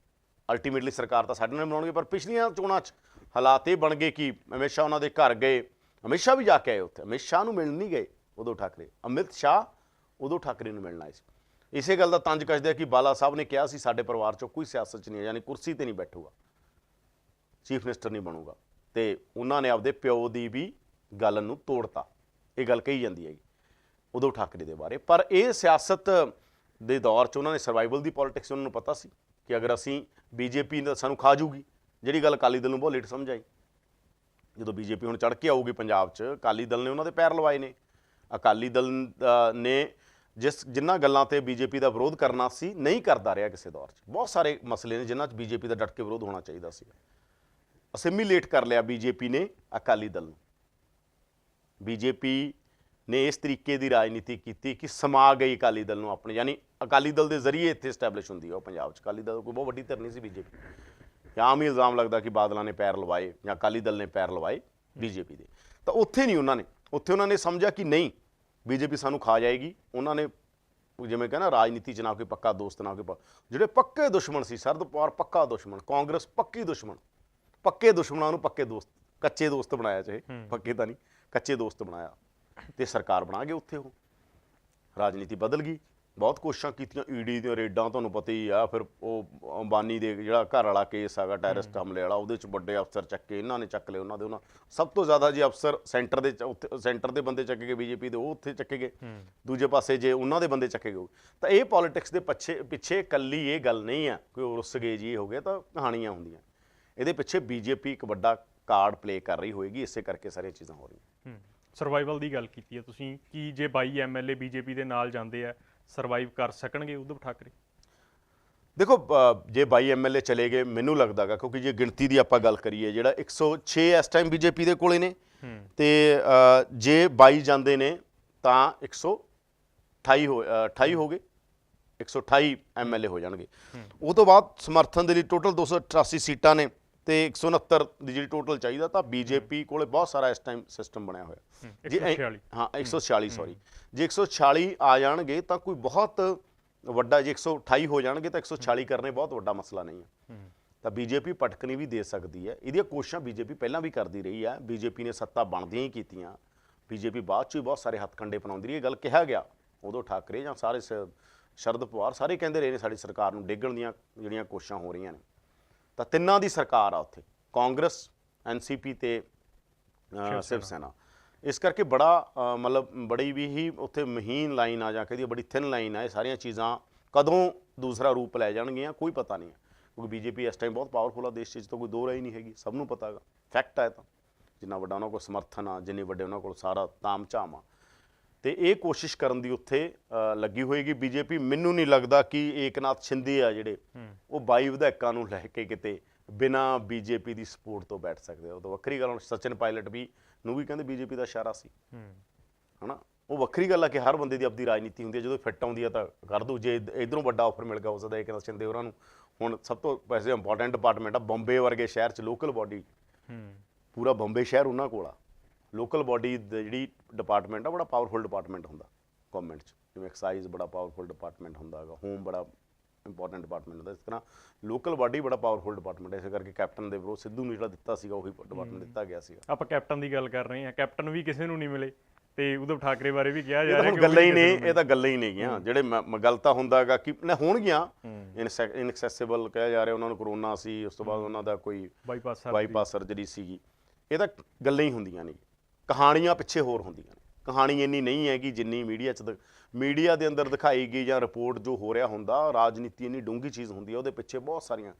ਅਲਟੀਮੇਟਲੀ ਸਰਕਾਰ ਤਾਂ ਸਾਡੇ ਨਾਲ ਬਣਾਉਣਗੇ। ਪਰ ਪਿਛਲੀਆਂ ਚੋਣਾਂ 'ਚ ਹਾਲਾਤ ਇਹ ਬਣ ਗਏ ਕਿ ਅਮਿਤ ਸ਼ਾਹ ਉਹਨਾਂ ਦੇ ਘਰ ਗਏ, ਅਮਿਤ ਸ਼ਾਹ ਵੀ ਜਾ ਕੇ ਆਏ ਉੱਥੇ। ਅਮਿਤ ਸ਼ਾਹ ਨੂੰ ਮਿਲਣ ਨਹੀਂ ਗਏ ਉद्धਵ ਠਾਕਰੇ, ਅਮਿਤ ਸ਼ਾਹ ਉद्धਵ ਠਾਕਰੇ ਨੂੰ ਮਿਲਣ ਆਏ ਸੀ। ਇਸੇ ਗੱਲ ਦਾ ਤੰਜ ਕੱਸਦੇ ਆ ਕਿ ਬਾਲਾ ਸਾਹਿਬ ਨੇ ਕਿਹਾ ਸੀ ਸਾਡੇ ਪਰਿਵਾਰ 'ਚੋਂ ਕੋਈ ਸਿਆਸਤ 'ਚ ਨਹੀਂ ਹੈ, ਯਾਨੀ ਕੁਰਸੀ ਤੇ ਨਹੀਂ ਬੈਠੂਗਾ, ਚੀਫ ਮਿਨਿਸਟਰ ਨਹੀਂ ਬਣੂਗਾ। ਤੇ ਉਹਨਾਂ ਨੇ ਆਪਦੇ ਪਿਓ ਦੀ ਵੀ ਗੱਲ ਨੂੰ ਤੋੜਤਾ। ਇਹ ਗੱਲ ਕਹੀ ਜਾਂਦੀ ਹੈਗੀ ਉद्धਵ ਠਾਕਰੇ ਦੇ ਬਾਰੇ। ਪਰ ਇਹ ਸਿਆਸਤ ਦੇ ਦੌਰ 'ਚ ਉਹਨਾਂ ਨੇ ਸਰਵਾਈਵਲ ਦੀ ਪੋਲਿਟਿਕਸ, ਉਹਨਾਂ ਨੂੰ ਪਤਾ ਸੀ ਕਿ ਅਗਰ ਅਸੀਂ ਬੀਜੇਪੀ ਸਾਨੂੰ ਖਾ ਜੂਗੀ, ਜਿਹੜੀ ਗੱਲ ਅਕਾਲੀ ਦਲ ਨੂੰ ਬਹੁਤ ਲੇਟ ਸਮਝ ਆਈ। ਜਦੋਂ ਬੀਜੇਪੀ ਹੁਣ ਚੜ੍ਹ ਕੇ ਆਊਗੀ ਪੰਜਾਬ 'ਚ, ਅਕਾਲੀ ਦਲ ਨੇ ਉਹਨਾਂ ਦੇ ਪੈਰ ਲਵਾਏ ਨੇ। ਅਕਾਲੀ ਦਲ ਨੇ ਜਿਨ੍ਹਾਂ ਗੱਲਾਂ ਤੇ ਬੀਜੇਪੀ ਦਾ ਵਿਰੋਧ ਕਰਨਾ ਸੀ ਨਹੀਂ ਕਰਦਾ ਰਿਹਾ ਕਿਸੇ ਦੌਰ 'ਚ। ਬਹੁਤ ਸਾਰੇ ਮਸਲੇ ਨੇ ਜਿਨ੍ਹਾਂ 'ਚ ਬੀਜੇਪੀ ਦਾ ਡਟ ਕੇ ਵਿਰੋਧ ਹੋਣਾ ਚਾਹੀਦਾ ਸੀ। ਅਸਿਮੀਲੇਟ ਕਰ ਲਿਆ ਬੀਜੇਪੀ ਨੇ ਅਕਾਲੀ ਦਲ ਨੂੰ। ਬੀਜੇਪੀ ਨੇ ਇਸ ਤਰੀਕੇ ਦੀ ਰਾਜਨੀਤੀ ਕੀਤੀ ਕਿ ਸਮਾ ਗਈ ਅਕਾਲੀ ਦਲ ਨੂੰ ਆਪਣੇ, ਯਾਨੀ ਅਕਾਲੀ ਦਲ ਦੇ ਜ਼ਰੀਏ ਇੱਥੇ ਸਟੈਬਲਿਸ਼ ਹੁੰਦੀ ਹੈ ਉਹ ਪੰਜਾਬ 'ਚ। ਅਕਾਲੀ ਦਲ ਕੋਈ ਬਹੁਤ ਵੱਡੀ ਧਿਰ ਨਹੀਂ ਸੀ ਬੀਜੇਪੀ। ਆਮ ਹੀ ਇਲਜ਼ਾਮ ਲੱਗਦਾ ਕਿ ਬਾਦਲਾਂ ਨੇ ਪੈਰ ਲਵਾਏ ਜਾਂ ਅਕਾਲੀ ਦਲ ਨੇ ਪੈਰ ਲਵਾਏ ਬੀਜੇਪੀ ਦੇ। ਤਾਂ ਉੱਥੇ ਨਹੀਂ ਉਹਨਾਂ ਨੇ ਸਮਝਿਆ ਕਿ ਨਹੀਂ ਬੀਜੇਪੀ ਸਾਨੂੰ ਖਾ ਜਾਏਗੀ। ਉਹਨਾਂ ਨੇ ਜਿਵੇਂ ਕਹਿੰਦਾ ਰਾਜਨੀਤੀ 'ਚ ਨਾ ਕੋਈ ਪੱਕਾ ਦੋਸਤ ਨਾ ਕੋਈ ਜਿਹੜੇ ਪੱਕੇ ਦੁਸ਼ਮਣ ਸੀ, ਸ਼ਰਦ ਪਵਾਰ ਪੱਕਾ ਦੁਸ਼ਮਣ, ਕਾਂਗਰਸ ਪੱਕੀ ਦੁਸ਼ਮਣ, ਪੱਕੇ ਦੁਸ਼ਮਣਾਂ ਨੂੰ ਪੱਕੇ ਦੋਸਤ, ਕੱਚੇ ਦੋਸਤ ਬਣਾਇਆ। ਚਾਹੇ ਪੱਕੇ ਤਾਂ ਨਹੀਂ, ਕੱਚੇ ਦੋਸਤ ਬਣਾਇਆ ਤੇ ਸਰਕਾਰ ਬਣਾ ਗਏ। ਉੱਥੇ ਉਹ ਰਾਜਨੀਤੀ ਬਦਲ ਗਈ। ਬਹੁਤ ਕੋਸ਼ਿਸ਼ਾਂ ਕੀਤੀਆਂ, ਈਡੀ ਦੀਆਂ ਰੇਡਾਂ ਤੁਹਾਨੂੰ ਪਤਾ ਹੀ ਆ। ਫਿਰ ਉਹ ਅੰਬਾਨੀ ਦੇ ਜਿਹੜਾ ਘਰ ਵਾਲਾ ਕੇਸ ਹੈਗਾ ਟੈਰਰਿਸਟ ਹਮਲੇ ਵਾਲਾ, ਉਹਦੇ 'ਚ ਵੱਡੇ ਅਫਸਰ ਚੱਕੇ, ਇਹਨਾਂ ਨੇ ਚੱਕ ਲਏ ਉਹਨਾਂ ਸਭ ਤੋਂ ਜ਼ਿਆਦਾ ਜੇ ਅਫਸਰ ਸੈਂਟਰ ਦੇ ਬੰਦੇ ਚੱਕੇ ਗਏ ਬੀਜੇਪੀ ਦੇ, ਉਹ ਉੱਥੇ ਚੱਕੇ ਗਏ। ਦੂਜੇ ਪਾਸੇ ਜੇ ਉਹਨਾਂ ਦੇ ਬੰਦੇ ਚੱਕੇ ਗਏ। ਤਾਂ ਇਹ ਪੋਲਿਟਿਕਸ ਦੇ ਪਿੱਛੇ ਇਕੱਲੀ ਇਹ ਗੱਲ ਨਹੀਂ ਆ ਕੋਈ ਰੁੱਸ ਗਏ ਜੀ ਇਹ ਹੋ ਗਿਆ, ਤਾਂ ਕਹਾਣੀਆਂ ਹੁੰਦੀਆਂ। ਇਹਦੇ ਪਿੱਛੇ ਬੀਜੇਪੀ ਇੱਕ ਵੱਡਾ ਕਾਰਡ ਪਲੇ ਕਰ ਰਹੀ ਹੋਏਗੀ, ਇਸੇ ਕਰਕੇ ਸਾਰੀਆਂ ਚੀਜ਼ਾਂ ਹੋ ਰਹੀਆਂ। ਸਰਵਾਈਵਲ ਦੀ ਗੱਲ ਕੀਤੀ ਹੈ ਤੁਸੀਂ ਕਿ ਜੇ 22 ਐਮਐਲਏ ਬੀਜੇਪੀ ਦੇ ਨਾਲ ਜਾਂਦੇ ਆ, ਸਰਵਾਈਵ ਕਰ ਸਕਣਗੇ ਉद्धਵ ਠਾਕਰੇ? ਦੇਖੋ ਜੇ 22 ਐਮਐਲਏ ਚਲੇ ਗਏ, ਮੈਨੂੰ ਲੱਗਦਾ ਗਾ, ਕਿਉਂਕਿ ਜੇ ਗਿਣਤੀ ਦੀ ਆਪਾਂ ਗੱਲ ਕਰੀਏ ਜਿਹੜਾ 106 ਇਸ ਟਾਈਮ ਬੀਜੇਪੀ ਦੇ ਕੋਲੇ ਨੇ, ਤੇ ਜੇ 22 ਜਾਂਦੇ ਨੇ ਤਾਂ 128 ਹੋ ਗਏ, 128 ਐਮਐਲਏ ਹੋ ਜਾਣਗੇ। ਉਹ ਤੋਂ ਬਾਅਦ ਸਮਰਥਨ ਦੇ ਲਈ ਟੋਟਲ 288 ਸੀਟਾਂ ਨੇ ਤੇ 169 ਦੀ ਜਿਹੜੀ ਟੋਟਲ ਚਾਹੀਦਾ। ਤਾਂ ਬੀਜੇਪੀ ਕੋਲੇ ਬਹੁਤ ਸਾਰਾ ਇਸ ਟਾਈਮ ਸਿਸਟਮ ਬਣਿਆ ਹੋਇਆ। 146 ਸੌਰੀ, ਜੇ 146 ਆ ਜਾਣਗੇ ਤਾਂ ਕੋਈ ਬਹੁਤ ਵੱਡਾ, ਜੇ 128 ਹੋ ਜਾਣਗੇ ਤਾਂ 146 ਕਰਨੇ ਬਹੁਤ ਵੱਡਾ ਮਸਲਾ ਨਹੀਂ ਹੈ। ਤਾਂ ਬੀਜੇਪੀ ਪਟਕਣੀ ਵੀ ਦੇ ਸਕਦੀ ਹੈ। ਇਹਦੀਆਂ ਕੋਸ਼ਿਸ਼ਾਂ ਬੀਜੇਪੀ ਪਹਿਲਾਂ ਵੀ ਕਰਦੀ ਰਹੀ ਹੈ। ਬੀਜੇਪੀ ਨੇ ਸੱਤਾ ਬਣਦੀਆਂ ਹੀ ਕੀਤੀਆਂ, ਬੀਜੇਪੀ ਬਾਅਦ 'ਚ ਵੀ ਬਹੁਤ ਸਾਰੇ ਹੱਥਕੰਡੇ ਅਪਣਾਉਂਦੀ ਰਹੀ। ਇਹ ਗੱਲ ਕਿਹਾ ਗਿਆ ਉਦੋਂ ਠਾਕਰੇ ਜਾਂ ਸਾਰੇ ਸ਼ਰਦ ਪਵਾਰ ਸਾਰੇ ਕਹਿੰਦੇ ਰਹੇ ਨੇ ਸਾਡੀ ਸਰਕਾਰ ਨੂੰ ਡੇਗਣ ਦੀਆਂ ਜਿਹੜੀਆਂ ਕੋਸ਼ਿਸ਼ਾਂ ਹੋ ਰਹੀਆਂ ਨੇ। ਤਾਂ ਤਿੰਨਾਂ ਦੀ ਸਰਕਾਰ ਆ ਉੱਥੇ, ਕਾਂਗਰਸ, ਐਨਸੀਪੀ ਤੇ ਸ਼ਿਵ ਸੈਨਾ। ਇਸ ਕਰਕੇ ਬੜਾ ਮਤਲਬ ਬੜੀ ਵੀ ਹੀ ਉੱਥੇ ਮਹੀਨ ਲਾਈਨ ਆ, ਜਾਂ ਕਹਦੀ ਬੜੀ ਥਿਨ ਲਾਈਨ ਆ। ਇਹ ਸਾਰੀਆਂ ਚੀਜ਼ਾਂ ਕਦੋਂ ਦੂਸਰਾ ਰੂਪ ਲੈ ਜਾਣਗੀਆਂ ਕੋਈ ਪਤਾ ਨਹੀਂ ਹੈ, ਕਿਉਂਕਿ ਬੀਜੇਪੀ ਇਸ ਟਾਈਮ ਬਹੁਤ ਪਾਵਰਫੁਲ ਆ ਦੇਸ਼ 'ਚ, ਤਾਂ ਕੋਈ ਦੋ ਰਾਹ ਹੀ ਨਹੀਂ ਹੈਗੀ, ਸਭ ਨੂੰ ਪਤਾ ਹੈਗਾ, ਫੈਕਟ ਹੈ। ਤਾਂ ਜਿੰਨਾ ਵੱਡਾ ਉਹਨਾਂ ਕੋਲ ਸਮਰਥਨ ਆ, ਜਿੰਨੇ ਵੱਡੇ ਉਹਨਾਂ ਕੋਲ ਸਾਰਾ ਤਾਮ ਝਾਮ ਆ, ਤੇ ਇਹ ਕੋਸ਼ਿਸ਼ ਕਰਨ ਦੀ ਉੱਥੇ ਲੱਗੀ ਹੋਏਗੀ ਬੀਜੇਪੀ। ਮੈਨੂੰ ਨਹੀਂ ਲੱਗਦਾ ਕਿ ਏਕਨਾਥ ਸ਼ਿੰਦੇ ਆ ਜਿਹੜੇ ਉਹ 22 ਵਿਧਾਇਕਾਂ ਨੂੰ ਲੈ ਕੇ ਕਿਤੇ ਬਿਨਾਂ ਬੀਜੇਪੀ ਦੀ ਸਪੋਰਟ ਤੋਂ ਬੈਠ ਸਕਦੇ। ਉਹ ਤਾਂ ਵੱਖਰੀ ਗੱਲ, ਸਚਿਨ ਪਾਇਲਟ ਨੂੰ ਵੀ ਕਹਿੰਦੇ ਬੀਜੇਪੀ ਦਾ ਇਸ਼ਾਰਾ ਸੀ, ਹਨਾ। ਉਹ ਵੱਖਰੀ ਗੱਲ ਆ ਕਿ ਹਰ ਬੰਦੇ ਦੀ ਆਪਣੀ ਰਾਜਨੀਤੀ ਹੁੰਦੀ ਹੈ, ਜਦੋਂ ਫਿੱਟ ਆਉਂਦੀ ਆ ਤਾਂ ਕਰ ਦੂ। ਜੇ ਇੱਧਰੋਂ ਵੱਡਾ ਆਫਰ ਮਿਲ ਗਿਆ ਹੋ ਸਕਦਾ ਏਕਨਾਥ ਸ਼ਿੰਦੇ ਹੋਰਾਂ ਨੂੰ। ਹੁਣ ਸਭ ਤੋਂ ਵੈਸੇ ਇੰਪੋਰਟੈਂਟ ਡਿਪਾਰਟਮੈਂਟ ਆ ਬੰਬੇ ਵਰਗੇ ਸ਼ਹਿਰ 'ਚ, ਲੋਕਲ ਬਾਡੀ, ਪੂਰਾ ਬੰਬੇ ਸ਼ਹਿਰ ਉਹਨਾਂ ਕੋਲ ਆ। ਲੋਕਲ ਬਾਡੀ ਜਿਹੜੀ ਡਿਪਾਰਟਮੈਂਟ ਆ ਬੜਾ ਪਾਵਰਫੁਲ ਡਿਪਾਰਟਮੈਂਟ ਹੁੰਦਾ ਗੌਰਮੈਂਟ 'ਚ, ਜਿਵੇਂ ਐਕਸਾਈਜ਼ ਬੜਾ ਪਾਵਰਫੁਲ ਡਿਪਾਰਟਮੈਂਟ ਹੁੰਦਾ ਹੈਗਾ, ਹੋਮ ਬੜਾ ਇੰਪੋਰਟੈਂਟ ਡਿਪਾਰਟਮੈਂਟ ਹੁੰਦਾ। ਇਸ ਤਰ੍ਹਾਂ ਲੋਕਲ ਬਾਡੀ ਬੜਾ ਪਾਵਰਫੁਲ ਡਿਪਾਰਟਮੈਂਟ ਹੈ। ਇਸੇ ਕਰਕੇ ਕੈਪਟਨ ਦੇ ਵਿਰੋਧ ਸਿੱਧੂ ਨੂੰ ਜਿਹੜਾ ਦਿੱਤਾ ਸੀਗਾ ਉਹੀ ਡਿਪਾਰਟਮੈਂਟ ਦਿੱਤਾ ਗਿਆ ਸੀਗਾ। ਆਪਾਂ ਕੈਪਟਨ ਦੀ ਗੱਲ ਕਰ ਰਹੇ ਹਾਂ, ਕੈਪਟਨ ਵੀ ਕਿਸੇ ਨੂੰ ਨਹੀਂ ਮਿਲੇ। ਤੇ ਉਧਵ ਠਾਕਰੇ ਬਾਰੇ ਵੀ ਕਿਹਾ ਇਹ ਜਾ ਤਾਂ ਰਿਹਾ ਹੁਣ ਕਿ ਉਹ ਗੱਲਾਂ ਹੀ ਵੀ ਨੇ, ਕਿਸੇ ਨੂੰ ਇਹ ਤਾਂ ਗੱਲਾਂ ਹੀ ਨੇਗੀਆਂ ਜਿਹੜੇ ਗੱਲ ਤਾਂ ਹੁੰਦਾ ਹੈਗਾ ਕਿ ਨਾ ਹੋਣਗੀਆਂ ਇਨਐਕਸੈਸਿਬਲ ਕਿਹਾ ਜਾ ਰਿਹਾ, ਉਹਨਾਂ ਨੂੰ ਕਰੋਨਾ ਸੀ, ਉਸ ਤੋਂ ਬਾਅਦ ਉਹਨਾਂ ਦਾ ਕੋਈ ਬਾਈਪਾਸ ਸਰਜਰੀ ਸੀਗੀ। ਇਹ ਤਾਂ ਗੱਲਾਂ ਹੀ ਹੁੰਦੀਆਂ ਨੇ, ਕਹਾਣੀਆਂ ਪਿੱਛੇ ਹੋਰ ਹੁੰਦੀਆਂ ਨੇ। ਕਹਾਣੀ ਇੰਨੀ ਨਹੀਂ ਹੈਗੀ ਜਿੰਨੀ ਮੀਡੀਆ ਦੇ ਅੰਦਰ ਦਿਖਾਈ ਗਈ ਜਾਂ ਰਿਪੋਰਟ ਜੋ ਹੋ ਰਿਹਾ ਹੁੰਦਾ। ਰਾਜਨੀਤੀ ਇੰਨੀ ਡੂੰਘੀ ਚੀਜ਼ ਹੁੰਦੀ ਹੈ, ਉਹਦੇ ਪਿੱਛੇ ਬਹੁਤ ਸਾਰੀਆਂ,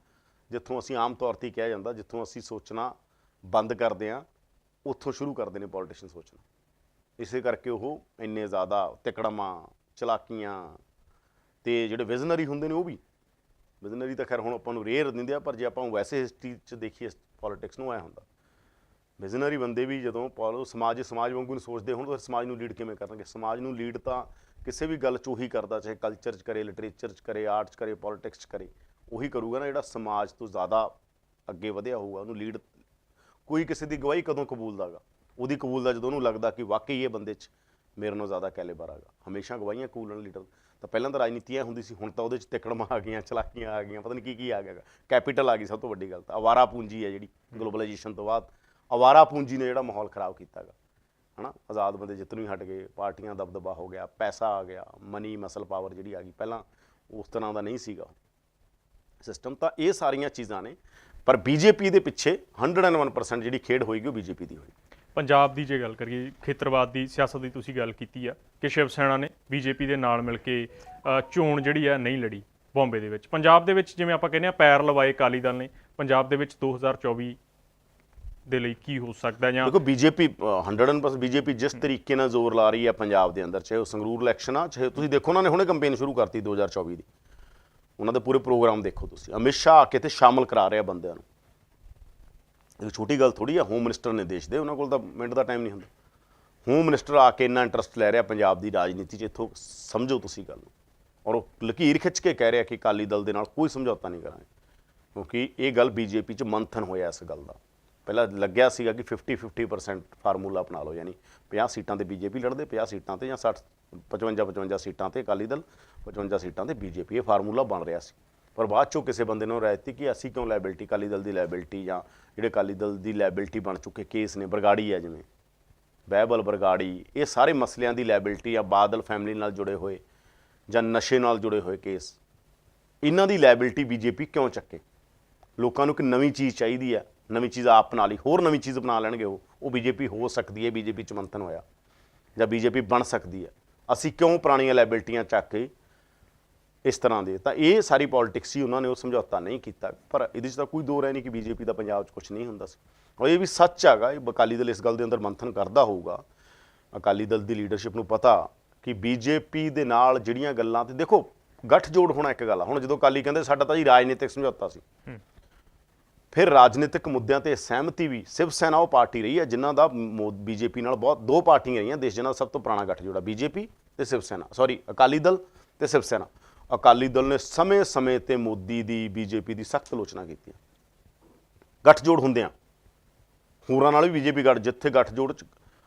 ਜਿੱਥੋਂ ਅਸੀਂ ਆਮ ਤੌਰ 'ਤੇ ਕਿਹਾ ਜਾਂਦਾ, ਜਿੱਥੋਂ ਅਸੀਂ ਸੋਚਣਾ ਬੰਦ ਕਰਦੇ ਹਾਂ ਉੱਥੋਂ ਸ਼ੁਰੂ ਕਰਦੇ ਨੇ ਪੋਲੀਟੀਸ਼ੀਅਨ ਸੋਚਣਾ। ਇਸੇ ਕਰਕੇ ਉਹ ਇੰਨੇ ਜ਼ਿਆਦਾ ਤਿਕੜਮਾਂ, ਚਲਾਕੀਆਂ ਤੇ ਜਿਹੜੇ ਵਿਜ਼ਨਰੀ ਹੁੰਦੇ ਨੇ, ਉਹ ਵੀ ਵਿਜ਼ਨਰੀ ਤਾਂ ਖੈਰ ਹੁਣ ਆਪਾਂ ਨੂੰ ਰੇਅਰ ਦਿੰਦੇ ਆ, ਪਰ ਜੇ ਆਪਾਂ ਵੈਸੇ ਹਿਸਟਰੀ 'ਚ ਦੇਖੀਏ ਪੋਲੀਟਿਕਸ ਨੂੰ, ਆਇਆ ਹੁੰਦਾ ਵਿਜ਼ਨਰੀ ਬੰਦੇ ਵੀ ਜਦੋਂ ਸਮਾਜ ਵਾਂਗੂ ਨਹੀਂ ਸੋਚਦੇ ਹੁਣ ਤਾਂ ਸਮਾਜ ਨੂੰ ਲੀਡ ਕਿਵੇਂ ਕਰਨਗੇ? ਸਮਾਜ ਨੂੰ ਲੀਡ ਤਾਂ ਕਿਸੇ ਵੀ ਗੱਲ 'ਚ ਉਹੀ ਕਰਦਾ, ਚਾਹੇ ਕਲਚਰ 'ਚ ਕਰੇ, ਲਿਟਰੇਚਰ 'ਚ ਕਰੇ, ਆਰਟ 'ਚ ਕਰੇ, ਪੋਲੀਟਿਕਸ 'ਚ ਕਰੇ, ਉਹੀ ਕਰੂਗਾ ਨਾ ਜਿਹੜਾ ਸਮਾਜ ਤੋਂ ਜ਼ਿਆਦਾ ਅੱਗੇ ਵਧਿਆ ਹੋਊਗਾ। ਉਹਨੂੰ ਲੀਡ ਕੋਈ ਕਿਸੇ ਦੀ ਗਵਾਹੀ ਕਦੋਂ ਕਬੂਲਦਾ ਗਾ? ਉਹਦੀ ਕਬੂਲਦਾ ਜਦੋਂ ਉਹਨੂੰ ਲੱਗਦਾ ਕਿ ਵਾਕਈ ਇਹ ਬੰਦੇ 'ਚ ਮੇਰੇ ਨਾਲੋਂ ਜ਼ਿਆਦਾ ਕੈਲੀਬਰ ਆਗਾ। ਹਮੇਸ਼ਾ ਗਵਾਹੀਆਂ ਕਬੂਲਣ ਲੀਡਰ ਤਾਂ ਪਹਿਲਾਂ ਤਾਂ ਰਾਜਨੀਤੀ ਇਹ ਹੁੰਦੀ ਸੀ, ਹੁਣ ਤਾਂ ਉਹਦੇ 'ਚ ਤਿਕੜਮਾਂ ਆ ਗਈਆਂ, ਚਲਾਕੀਆਂ ਆ ਗਈਆਂ, ਪਤਾ ਨਹੀਂ ਕੀ ਆ ਗਿਆ। ਕੈਪੀਟਲ ਆ ਗਈ, ਸਭ ਤੋਂ ਵੱਡੀ ਗੱਲ ਤਾਂ ਅਵਾਰਾ ਪੂੰਜੀ ਹੈ ਜਿਹੜੀ ਗਲੋਬਲਾਈਜੇਸ਼ਨ ਤੋਂ ਬਾਅਦ ਅਵਾਰਾ ਪੂੰਜੀ ਨੇ ਜਿਹੜਾ ਮਾਹੌਲ ਖਰਾਬ ਕੀਤਾ ਗਾ, ਹੈ ਨਾ। ਆਜ਼ਾਦ ਬੰਦੇ ਜਿੱਤਣੋਂ ਹੀ ਹਟ ਗਏ, ਪਾਰਟੀਆਂ ਦਬਦਬਾ ਹੋ ਗਿਆ, ਪੈਸਾ ਆ ਗਿਆ, ਮਨੀ ਮਸਲ ਪਾਵਰ ਜਿਹੜੀ ਆ ਗਈ, ਪਹਿਲਾਂ ਉਸ ਤਰ੍ਹਾਂ ਦਾ ਨਹੀਂ ਸੀਗਾ ਸਿਸਟਮ। ਤਾਂ ਇਹ ਸਾਰੀਆਂ ਚੀਜ਼ਾਂ ਨੇ, ਪਰ ਬੀਜੇਪੀ ਦੇ ਪਿੱਛੇ 101% ਜਿਹੜੀ ਖੇਡ ਹੋਏਗੀ ਉਹ ਬੀਜੇਪੀ ਦੀ ਹੋਏਗੀ। ਪੰਜਾਬ ਦੀ ਜੇ ਗੱਲ ਕਰੀਏ, ਖੇਤਰਵਾਦ ਦੀ ਸਿਆਸਤ ਦੀ ਤੁਸੀਂ ਗੱਲ ਕੀਤੀ ਆ ਕਿ ਸ਼ਿਵ ਸੈਨਾ ਨੇ ਬੀਜੇਪੀ ਦੇ ਨਾਲ ਮਿਲ ਕੇ ਚੋਣ ਜਿਹੜੀ ਆ ਨਹੀਂ ਲੜੀ ਬੰਬੇ ਦੇ ਵਿੱਚ। ਪੰਜਾਬ ਦੇ ਵਿੱਚ ਜਿਵੇਂ ਆਪਾਂ ਕਹਿੰਦੇ ਆ ਪੈਰ ਲਵਾਏ ਅਕਾਲੀ ਦਲ ਨੇ, ਪੰਜਾਬ ਦੇ ਵਿੱਚ 2024 ਦੇ ਲਈ ਕੀ ਹੋ ਸਕਦਾ? ਜਾਂ ਦੇਖੋ ਬੀਜੇਪੀ 100% ਬੀਜੇਪੀ ਜਿਸ ਤਰੀਕੇ ਨਾਲ ਜ਼ੋਰ ਲਾ ਰਹੀ ਹੈ ਪੰਜਾਬ ਦੇ ਅੰਦਰ, ਚਾਹੇ ਉਹ ਸੰਗਰੂਰ ਇਲੈਕਸ਼ਨ ਆ, ਚਾਹੇ ਤੁਸੀਂ ਦੇਖੋ ਉਹਨਾਂ ਨੇ ਹੁਣੇ ਕੰਪੇਨ ਸ਼ੁਰੂ ਕਰਤੀ 2024 ਦੀ, ਉਹਨਾਂ ਦੇ ਪੂਰੇ ਪ੍ਰੋਗਰਾਮ ਦੇਖੋ ਤੁਸੀਂ। ਅਮਿਤ ਸ਼ਾਹ ਆ ਕੇ ਤੇ ਸ਼ਾਮਲ ਕਰਾ ਰਿਹਾ ਬੰਦਿਆਂ ਨੂੰ। ਇਹ ਛੋਟੀ ਗੱਲ ਥੋੜੀ ਆ, ਹੋਮ ਮਿਨਿਸਟਰ ਨੇ ਦੇਸ਼ ਦੇ, ਉਹਨਾਂ ਕੋਲ ਤਾਂ ਮਿੰਟ ਦਾ ਟਾਈਮ ਨਹੀਂ ਹੁੰਦਾ। ਹੋਮ ਮਿਨਿਸਟਰ ਆ ਕੇ ਇੰਨਾ ਇੰਟਰਸਟ ਲੈ ਰਿਹਾ ਪੰਜਾਬ ਦੀ ਰਾਜਨੀਤੀ 'ਚ, ਇੱਥੋਂ ਸਮਝੋ ਤੁਸੀਂ ਗੱਲ ਨੂੰ। ਔਰ ਉਹ ਲਕੀਰ ਖਿੱਚ ਕੇ ਕਹਿ ਰਿਹਾ ਕਿ ਅਕਾਲੀ ਦਲ ਦੇ ਨਾਲ ਕੋਈ ਸਮਝੌਤਾ ਨਹੀਂ ਕਰਾਂਗੇ, ਕਿਉਂਕਿ ਇਹ ਗੱਲ ਬੀਜੇਪੀ 'ਚ ਮੰਥਨ ਹੋਇਆ ਇਸ ਗੱਲ ਦਾ। ਪਹਿਲਾਂ ਲੱਗਿਆ ਸੀਗਾ ਕਿ 50-50% ਫਾਰਮੂਲਾ ਅਪਣਾ ਲਓ, ਯਾਨੀ 50 ਸੀਟਾਂ ਤੇ ਬੀਜੇਪੀ ਲੜਦੇ, 50 ਸੀਟਾਂ ਤੇ ਜਾਂ 55 ਸੀਟਾਂ ਤੇ ਅਕਾਲੀ ਦਲ, 55 ਸੀਟਾਂ ਤੇ ਬੀਜੇਪੀ। ਇਹ ਫਾਰਮੂਲਾ ਬਣ ਰਿਹਾ ਸੀ, ਪਰ ਬਾਅਦ 'ਚੋਂ ਕਿਸੇ ਬੰਦੇ ਨੂੰ ਰਾਇ ਦਿੱਤੀ ਕਿ ਅਸੀਂ ਕਿਉਂ ਲਾਇਬਿਲਟੀ, ਅਕਾਲੀ ਦਲ ਦੀ ਲਾਇਬਿਲਟੀ ਜਾਂ ਜਿਹੜੇ ਅਕਾਲੀ ਦਲ ਦੀ ਲਾਇਬਿਲਟੀ ਬਣ ਚੁੱਕੇ ਕੇਸ ਨੇ, ਬਰਗਾੜੀ ਹੈ ਜਿਵੇਂ ਬਹਿਬਲ ਬਰਗਾੜੀ, ਇਹ ਸਾਰੇ ਮਸਲਿਆਂ ਦੀ ਲਾਇਬਿਲਟੀ ਆ, ਬਾਦਲ ਫੈਮਿਲੀ ਨਾਲ ਜੁੜੇ ਹੋਏ ਜਾਂ ਨਸ਼ੇ ਨਾਲ ਜੁੜੇ ਹੋਏ ਕੇਸ, ਇਹਨਾਂ ਦੀ ਲਾਇਬਿਲਟੀ ਬੀਜੇਪੀ ਕਿਉਂ ਚੱਕੇ? ਲੋਕਾਂ ਨੂੰ ਇੱਕ ਨਵੀਂ ਚੀਜ਼ ਚਾਹੀਦੀ ਹੈ, ਨਵੀਂ ਚੀਜ਼ ਆਪ ਬਣਾ ਲਈ, ਹੋਰ ਨਵੀਂ ਚੀਜ਼ ਬਣਾ ਲੈਣਗੇ ਉਹ ਬੀਜੇਪੀ ਹੋ ਸਕਦੀ ਹੈ, ਬੀਜੇਪੀ 'ਚ ਮੰਥਨ ਹੋਇਆ ਜਾਂ ਬੀਜੇਪੀ ਬਣ ਸਕਦੀ ਹੈ। ਅਸੀਂ ਕਿਉਂ ਪੁਰਾਣੀਆਂ ਲਾਇਬਿਲਟੀਆਂ ਚੱਕ ਕੇ ਇਸ ਤਰ੍ਹਾਂ ਦੇ? ਤਾਂ ਇਹ ਸਾਰੀ ਪੋਲੀਟਿਕਸ ਹੀ, ਉਹਨਾਂ ਨੇ ਉਹ ਸਮਝੌਤਾ ਨਹੀਂ ਕੀਤਾ। ਪਰ ਇਹਦੇ 'ਚ ਤਾਂ ਕੋਈ ਦੋ ਰਾਏ ਨਹੀਂ ਕਿ ਬੀਜੇਪੀ ਦਾ ਪੰਜਾਬ 'ਚ ਕੁਝ ਨਹੀਂ ਹੁੰਦਾ ਸੀ। ਔਰ ਇਹ ਵੀ ਸੱਚ ਹੈਗਾ, ਇਹ ਅਕਾਲੀ ਦਲ ਇਸ ਗੱਲ ਦੇ ਅੰਦਰ ਮੰਥਨ ਕਰਦਾ ਹੋਊਗਾ। ਅਕਾਲੀ ਦਲ ਦੀ ਲੀਡਰਸ਼ਿਪ ਨੂੰ ਪਤਾ ਕਿ ਬੀਜੇਪੀ ਦੇ ਨਾਲ ਜਿਹੜੀਆਂ ਗੱਲਾਂ, ਤੇ ਦੇਖੋ ਗੱਠਜੋੜ ਹੋਣਾ ਇੱਕ ਗੱਲ ਆ। ਹੁਣ ਜਦੋਂ ਅਕਾਲੀ ਕਹਿੰਦੇ ਸਾਡਾ ਤਾਂ ਜੀ ਰਾਜਨੀਤਿਕ ਸਮਝੌਤਾ ਸੀ, ਫਿਰ ਰਾਜਨੀਤਿਕ ਮੁੱਦਿਆਂ ਤੇ ਸਹਿਮਤੀ ਵੀ, ਸ਼ਿਵ ਸੈਨਾ ਉਹ ਪਾਰਟੀ ਰਹੀ ਹੈ ਜਿਨ੍ਹਾਂ ਦਾ ਬੀਜੇਪੀ ਨਾਲ ਬਹੁਤ, ਦੋ ਪਾਰਟੀਆਂ ਰਹੀਆਂ ਦੇਸ਼ ਜਿਨ੍ਹਾਂ ਦਾ ਸਭ ਤੋਂ ਪੁਰਾਣਾ ਗੱਠਜੋੜ ਆ, ਬੀਜੇਪੀ ਤੇ ਸ਼ਿਵ ਸੈਨਾ, ਅਕਾਲੀ ਦਲ ਤੇ ਸ਼ਿਵ ਸੈਨਾ। ਅਕਾਲੀ ਦਲ ਨੇ ਸਮੇਂ-ਸਮੇਂ ਤੇ ਮੋਦੀ ਦੀ, ਬੀਜੇਪੀ ਦੀ ਸਖਤ ਆਲੋਚਨਾ ਕੀਤੀ। ਗੱਠਜੋੜ ਹੁੰਦਿਆਂ ਹੋਰਾਂ ਨਾਲ ਵੀ ਬੀਜੇਪੀ ਜਿੱਥੇ ਗੱਠਜੋੜ 'ਚ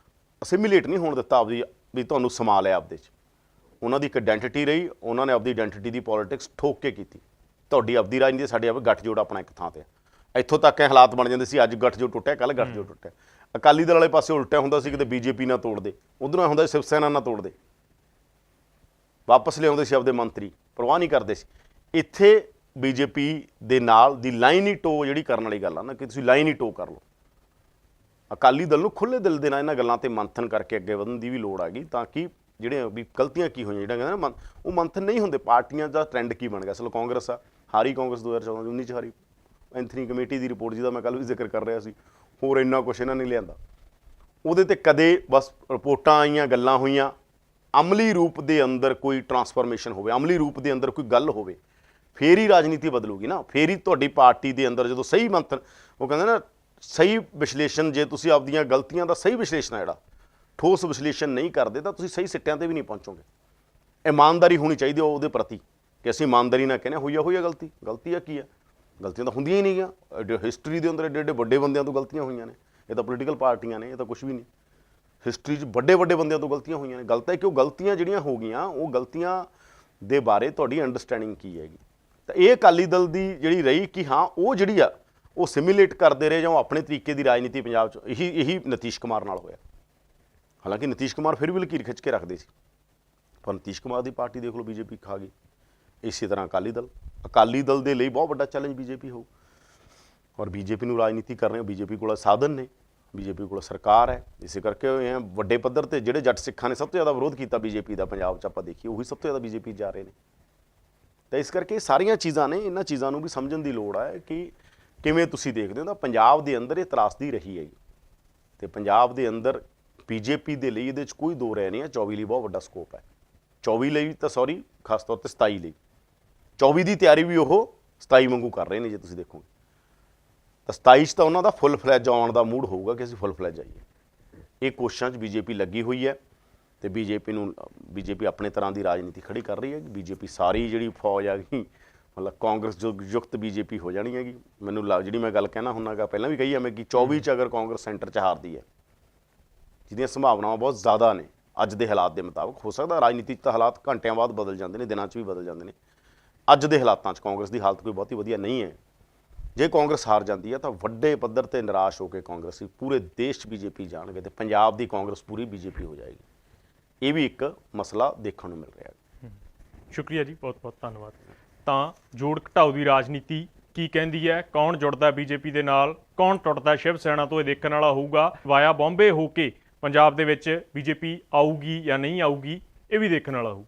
ਅਸਿਮੀਲੇਟ ਨਹੀਂ ਹੋਣ ਦਿੱਤਾ ਆਪਦੀ, ਵੀ ਤੁਹਾਨੂੰ ਸਮਾ ਲਿਆ ਆਪਦੇ 'ਚ। ਉਹਨਾਂ ਦੀ ਇੱਕ ਆਇਡੈਂਟੀਟੀ ਰਹੀ, ਉਹਨਾਂ ਨੇ ਆਪਦੀ ਆਇਡੈਂਟੀਟੀ ਦੀ ਪੋਲੀਟਿਕਸ ਠੋਕ ਕੇ ਕੀਤੀ। ਤੁਹਾਡੀ ਆਪਦੀ ਰਾਜਨੀਤੀ, ਸਾਡੇ ਆਪ ਗੱਠਜੋੜ ਆਪਣਾ ਇੱਕ ਥਾਂ ਤੇ। ਇੱਥੋਂ ਤੱਕ ਇਹ ਹਾਲਾਤ ਬਣ ਜਾਂਦੇ ਸੀ, ਅੱਜ ਗੱਠਜੋੜ ਟੁੱਟਿਆ, ਕੱਲ੍ਹ ਗੱਠਜੋੜ ਟੁੱਟਿਆ। ਅਕਾਲੀ ਦਲ ਵਾਲੇ ਪਾਸੇ ਉਲਟਿਆ ਹੁੰਦਾ ਸੀ, ਕਿਤੇ ਬੀਜੇਪੀ ਨਾਲ ਤੋੜਦੇ, ਉਧਰੋਂ ਹੁੰਦਾ ਸ਼ਿਵ ਸੈਨਾ ਨਾਲ ਤੋੜਦੇ, ਵਾਪਸ ਲਿਆਉਂਦੇ ਸੀ ਆਪਦੇ ਮੰਤਰੀ, ਪਰਵਾਹ ਨਹੀਂ ਕਰਦੇ ਸੀ। ਇੱਥੇ ਬੀਜੇਪੀ ਦੇ ਨਾਲ ਦੀ ਲਾਈਨ ਹੀ ਟੋ ਜਿਹੜੀ ਕਰਨ ਵਾਲੀ ਗੱਲ ਆ ਨਾ, ਕਿ ਤੁਸੀਂ ਲਾਈਨ ਹੀ ਟੋ ਕਰ ਲਓ। ਅਕਾਲੀ ਦਲ ਨੂੰ ਖੁੱਲ੍ਹੇ ਦਿਲ ਦੇ ਨਾਲ ਇਹਨਾਂ ਗੱਲਾਂ ਤੇ ਮੰਥਨ ਕਰਕੇ ਅੱਗੇ ਵਧਣ ਦੀ ਵੀ ਲੋੜ ਆ ਗਈ, ਤਾਂ ਕਿ ਜਿਹੜੀਆਂ ਵੀ ਗਲਤੀਆਂ ਕੀ ਹੋਈਆਂ, ਜਿਹੜਾ ਕਹਿੰਦੇ ਨਾ ਉਹ ਮੰਥਨ ਨਹੀਂ ਹੁੰਦੇ। ਪਾਰਟੀਆਂ ਦਾ ਟ੍ਰੈਂਡ ਕੀ ਬਣ ਗਿਆ? ਅਸਲ ਕਾਂਗਰਸ ਆ, ਹਾਰੀ ਕਾਂਗਰਸ 2014-19 'ਚ ਹਾਰੀ। ਐਂਥਨੀ ਕਮੇਟੀ ਦੀ ਰਿਪੋਰਟ ਜਿਹਦਾ ਮੈਂ ਕੱਲ੍ਹ ਵੀ ਜ਼ਿਕਰ ਕਰ ਰਿਹਾ ਸੀ, ਹੋਰ ਇੰਨਾ ਕੁਛ ਇਹਨਾਂ ਨੇ ਲਿਆਂਦਾ। ਉਹਦੇ ਤੇ ਕਦੇ ਬਸ ਰਿਪੋਰਟਾਂ ਆਈਆਂ, ਗੱਲਾਂ ਹੋਈਆਂ, ਅਮਲੀ ਰੂਪ ਦੇ ਅੰਦਰ ਕੋਈ ਟਰਾਂਸਫਰਮੇਸ਼ਨ ਹੋਵੇ, ਅਮਲੀ ਰੂਪ ਦੇ ਅੰਦਰ ਕੋਈ ਗੱਲ ਹੋਵੇ, ਫੇਰ ਹੀ ਰਾਜਨੀਤੀ ਬਦਲੂਗੀ ਨਾ। ਫੇਰ ਹੀ ਤੁਹਾਡੀ ਪਾਰਟੀ ਦੇ ਅੰਦਰ ਜਦੋਂ ਸਹੀ ਮੰਥਨ, ਉਹ ਕਹਿੰਦੇ ਨਾ ਸਹੀ ਵਿਸ਼ਲੇਸ਼ਣ, ਜੇ ਤੁਸੀਂ ਆਪਦੀਆਂ ਗਲਤੀਆਂ ਦਾ ਸਹੀ ਵਿਸ਼ਲੇਸ਼ਣ ਹੈ ਜਿਹੜਾ ਠੋਸ ਵਿਸ਼ਲੇਸ਼ਣ ਨਹੀਂ ਕਰਦੇ, ਤਾਂ ਤੁਸੀਂ ਸਹੀ ਸਿੱਟਿਆਂ ਤੇ ਵੀ ਨਹੀਂ ਪਹੁੰਚੋਗੇ। ਇਮਾਨਦਾਰੀ ਹੋਣੀ ਚਾਹੀਦੀ ਉਹਦੇ ਪ੍ਰਤੀ, ਕਿ ਅਸੀਂ ਇਮਾਨਦਾਰੀ ਨਾਲ ਕਹਿੰਦੇ ਹੋਈ ਆ ਗਲਤੀ ਆ ਕੀ ਆ? ਗਲਤੀਆਂ ਤਾਂ ਹੁੰਦੀਆਂ ਹੀ ਨਹੀਂ ਗੀਆਂ। ਹਿਸਟਰੀ ਦੇ ਅੰਦਰ ਏਡੇ ਵੱਡੇ ਬੰਦਿਆਂ ਤੋਂ ਗਲਤੀਆਂ ਹੋਈਆਂ ਨੇ। ਇਹ ਤਾਂ ਪੋਲੀਟੀਕਲ ਪਾਰਟੀਆਂ ਨੇ, ਇਹ ਤਾਂ ਕੁਛ ਵੀ ਨਹੀਂ। ਹਿਸਟਰੀ 'ਚ ਵੱਡੇ ਬੰਦਿਆਂ ਤੋਂ ਗਲਤੀਆਂ ਹੋਈਆਂ ਨੇ। ਗਲਤ ਹੈ ਕਿ ਉਹ ਗਲਤੀਆਂ ਜਿਹੜੀਆਂ ਹੋ ਗਈਆਂ, ਉਹ ਗਲਤੀਆਂ ਦੇ ਬਾਰੇ ਤੁਹਾਡੀ ਅੰਡਰਸਟੈਂਡਿੰਗ ਕੀ ਹੈਗੀ? ਤਾਂ ਇਹ ਅਕਾਲੀ ਦਲ ਦੀ ਜਿਹੜੀ ਰਹੀ ਕਿ ਹਾਂ ਉਹ ਜਿਹੜੀ ਆ ਉਹ ਸਿਮੂਲੇਟ ਕਰਦੇ ਰਹੇ, ਜਾਂ ਉਹ ਆਪਣੇ ਤਰੀਕੇ ਦੀ ਰਾਜਨੀਤੀ ਪੰਜਾਬ 'ਚ ਇਹੀ ਨਤੀਸ਼ ਕੁਮਾਰ ਨਾਲ ਹੋਇਆ। ਹਾਲਾਂਕਿ ਨਿਤੀਸ਼ ਕੁਮਾਰ ਫਿਰ ਵੀ ਲਕੀਰ ਖਿੱਚ ਕੇ ਰੱਖਦੇ ਸੀ, ਪਰ ਨਿਤੀਸ਼ ਕੁਮਾਰ ਦੀ ਪਾਰਟੀ ਦੇਖ ਲਓ ਬੀਜੇਪੀ ਖਾ ਗਈ। ਇਸੇ ਤਰ੍ਹਾਂ ਅਕਾਲੀ ਦਲ ਦੇ ਲਈ ਬਹੁਤ ਵੱਡਾ ਚੈਲੰਜ ਬੀਜੇਪੀ ਹੋਊ, ਔਰ ਬੀਜੇਪੀ ਨੂੰ ਰਾਜਨੀਤੀ ਕਰਨੇ, ਬੀਜੇਪੀ ਕੋਲ ਸਾਧਨ ਨੇ, ਬੀਜੇਪੀ ਕੋਲ ਸਰਕਾਰ ਹੈ। ਇਸੇ ਕਰਕੇ ਇਹ ਵੱਡੇ ਪੱਧਰ ਤੇ ਜਿਹੜੇ ਜੱਟ ਸਿੱਖਾਂ ਨੇ ਸਭ ਤੋਂ ਜ਼ਿਆਦਾ ਵਿਰੋਧ ਕੀਤਾ ਬੀਜੇਪੀ ਦਾ ਪੰਜਾਬ 'ਚ ਆਪਾਂ ਦੇਖੀਏ, ਉਹੀ ਸਭ ਤੋਂ ਜ਼ਿਆਦਾ ਬੀਜੇਪੀ ਜਾ ਰਹੇ ਨੇ। ਤਾਂ ਇਸ ਕਰਕੇ ਇਹ ਸਾਰੀਆਂ ਚੀਜ਼ਾਂ ਨੇ, ਇਹਨਾਂ ਚੀਜ਼ਾਂ ਨੂੰ ਵੀ ਸਮਝਣ ਦੀ ਲੋੜ ਹੈ ਕਿ ਕਿਵੇਂ ਤੁਸੀਂ ਦੇਖਦੇ ਹੋ। ਤਾਂ ਪੰਜਾਬ ਦੇ ਅੰਦਰ ਇਹ ਤਰਾਸਦੀ ਰਹੀ ਹੈਗੀ, ਤੇ ਪੰਜਾਬ ਦੇ ਅੰਦਰ ਬੀਜੇਪੀ ਦੇ ਲਈ ਇਹਦੇ 'ਚ ਕੋਈ ਦੋ ਰਾਏ ਨਹੀਂ ਹੈ। 24 ਲਈ ਬਹੁਤ ਵੱਡਾ ਸਕੋਪ ਹੈ, 24 ਲਈ ਤਾਂ ਸੌਰੀ ਖਾਸ ਤੌਰ ਤੇ 27 ਲਈ। 24 ਦੀ ਤਿਆਰੀ ਵੀ ਉਹ 27 ਵਾਂਗੂ ਕਰ ਰਹੇ ਨੇ। ਜੇ ਤੁਸੀਂ ਦੇਖੋਗੇ ਤਾਂ 27 'ਚ ਤਾਂ ਉਹਨਾਂ ਦਾ ਫੁੱਲ ਫਲੈਜ ਆਉਣ ਦਾ ਮੂਡ ਹੋਊਗਾ ਕਿ ਅਸੀਂ ਫੁੱਲ ਫਲੈਜ ਆਈਏ। ਇਹ ਕੋਸ਼ਿਸ਼ਾਂ 'ਚ ਬੀਜੇਪੀ ਲੱਗੀ ਹੋਈ ਹੈ, ਤੇ ਬੀਜੇਪੀ ਆਪਣੇ ਤਰ੍ਹਾਂ ਦੀ ਰਾਜਨੀਤੀ ਖੜੀ ਕਰ ਰਹੀ ਹੈ। ਬੀਜੇਪੀ ਸਾਰੀ ਜਿਹੜੀ ਫੌਜ ਆ ਗਈ, ਮਤਲਬ ਕਾਂਗਰਸ ਯੁਕਤ ਬੀਜੇਪੀ ਹੋ ਜਾਣੀ ਹੈਗੀ। ਮੈਨੂੰ ਜਿਹੜੀ ਮੈਂ ਗੱਲ ਕਹਿਣਾ ਹੁੰਦਾ ਗਾ, ਪਹਿਲਾਂ ਵੀ ਕਹੀ ਆ ਮੈਂ, ਕਿ 24 'ਚ ਅਗਰ ਕਾਂਗਰਸ ਸੈਂਟਰ 'ਚ ਹਾਰਦੀ ਹੈ, ਜਿਹਦੀਆਂ ਸੰਭਾਵਨਾਵਾਂ ਬਹੁਤ ਜ਼ਿਆਦਾ ਨੇ ਅੱਜ ਦੇ ਹਾਲਾਤ ਦੇ ਮੁਤਾਬਕ। ਹੋ ਸਕਦਾ ਰਾਜਨੀਤੀ 'ਚ ਤਾਂ ਹਾਲਾਤ ਘੰਟਿਆਂ ਬਾਅਦ ਬਦਲ ਜਾਂਦੇ ਨੇ, ਦਿਨਾਂ 'ਚ ਵੀ ਬਦਲ ਜਾਂਦੇ ਨੇ। ਅੱਜ ਦੇ ਹਾਲਾਤਾਂ 'ਚ ਕਾਂਗਰਸ ਦੀ ਹਾਲਤ ਕੋਈ ਬਹੁਤੀ ਵਧੀਆ ਨਹੀਂ ਹੈ। ਜੇ ਕਾਂਗਰਸ ਹਾਰ ਜਾਂਦੀ ਹੈ ਤਾਂ ਵੱਡੇ ਪੱਧਰ ਤੇ ਨਿਰਾਸ਼ ਹੋ ਕੇ ਕਾਂਗਰਸੀ ਪੂਰੇ ਦੇਸ਼ 'ਚ ਬੀਜੇਪੀ ਜਾਣਗੇ, ਤੇ ਪੰਜਾਬ ਦੀ ਕਾਂਗਰਸ ਪੂਰੀ ਬੀਜੇਪੀ ਹੋ ਜਾਏਗੀ। ਇਹ ਵੀ ਇੱਕ ਮਸਲਾ ਦੇਖਣ ਨੂੰ ਮਿਲ ਰਿਹਾ ਹੈ। ਸ਼ੁਕਰੀਆ ਜੀ, ਬਹੁਤ ਬਹੁਤ ਧੰਨਵਾਦ। ਤਾਂ ਜੋੜ ਘਟਾਓ ਦੀ ਰਾਜਨੀਤੀ ਕੀ ਕਹਿੰਦੀ ਹੈ, ਕੌਣ ਜੁੜਦਾ ਬੀਜੇਪੀ ਦੇ ਨਾਲ, ਕੌਣ ਟੁੱਟਦਾ ਸ਼ਿਵ ਸੈਨਾ ਤੋਂ, ਇਹ ਦੇਖਣ ਵਾਲਾ ਹੋਊਗਾ। ਵਾਇਆ ਬੰਬੇ ਹੋ ਕੇ ਪੰਜਾਬ ਦੇ ਵਿੱਚ ਬੀਜੇਪੀ ਆਊਗੀ ਜਾਂ ਨਹੀਂ ਆਊਗੀ, ਇਹ ਵੀ ਦੇਖਣ ਵਾਲਾ ਹੋਊ।